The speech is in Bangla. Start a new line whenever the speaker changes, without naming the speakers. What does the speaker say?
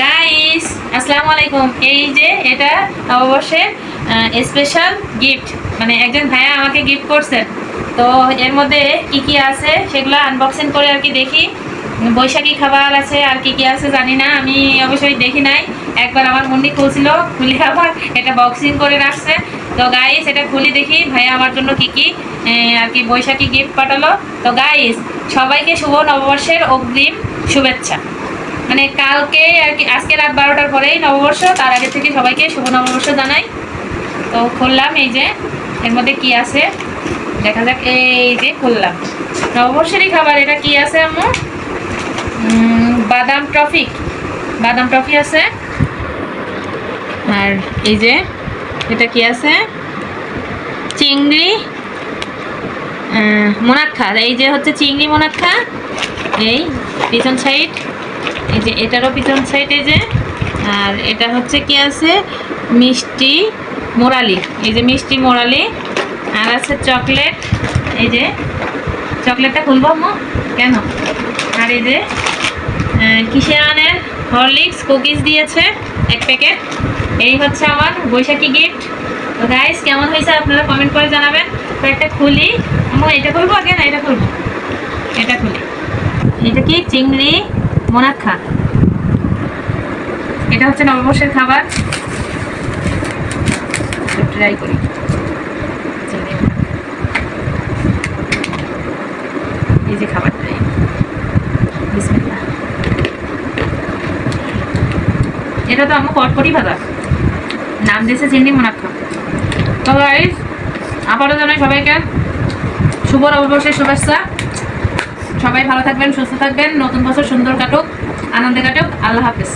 গাইস আসসালামু আলাইকুম। এই যে এটা নববর্ষের স্পেশাল গিফট, মানে একজন ভাইয়া আমাকে গিফট করছেন। তো এর মধ্যে কি কি আছে সেগুলো আনবক্সিং করে আর কি দেখি। বৈশাখী খাবার আছে আর কি কি আছে জানি না, আমি অবশ্যই দেখি নাই। একবার আমার মুন্ডি খুলছিল, খুলে আবার এটা বক্সিং করে রাখছে। তো গাইস এটা খুলি দেখি ভাইয়া আমার জন্য কি কি আর কি বৈশাখী গিফট পাঠালো। তো গাইস সবাইকে শুভ নববর্ষের অগ্রিম শুভেচ্ছা। মানে কালকে আর কি, আজকে রাত 12টার পরেই নববর্ষ, তার আগে থেকে সবাইকে শুভ নববর্ষ জানাই। তো খুললাম, এই যে এর মধ্যে কি আছে দেখা যাক। এই যে খুললাম নববর্ষেরই খাবার। এটা কি আছে আম্মু? বাদাম টফি, বাদাম টফি আছে। আর এই যে এটা কি আছে? চিংড়ি মোনাক্ষা। এই যে হচ্ছে চিংড়ি মোনাক্ষা, এই পিছন সাইড, এই যে এটারও পিছন সাইড, এই যে। আর এটা হচ্ছে কি আছে? মিষ্টি মোরালি, এই যে মিষ্টি মোরালি। আর আছে চকলেট, এই যে চকলেটটা খুলবো আম্মু কেন? আর এই যে কিষানের হরলিক্স কুকিজ দিয়েছে এক প্যাকেট। এই হচ্ছে আমার বৈশাখী গিফট। তো গাইস কেমন হয়েছে আপনারা কমেন্ট করে জানাবেন। তো একটা খুলি আম্মু, এটা খুলবো আগে না এটা খুলবো? এটা খুলি। এটা কি? চিংড়ি মোনাক্ষা। এটা হচ্ছে নববর্ষের খাবার, ট্রাই করি। এই যে খাবারটা, বিসমিল্লাহ। এটা তো আমি কটকটি ভাজা, নাম দিয়েছে চিংড়ি মোনাক্ষা। তো গাইস আবারও জানাই সবাইকে শুভ নববর্ষের শুভেচ্ছা। সবাই ভালো থাকবেন, সুস্থ থাকবেন, নতুন বছর সুন্দর কাটুক, আনন্দে কাটুক। আল্লাহ হাফেজ।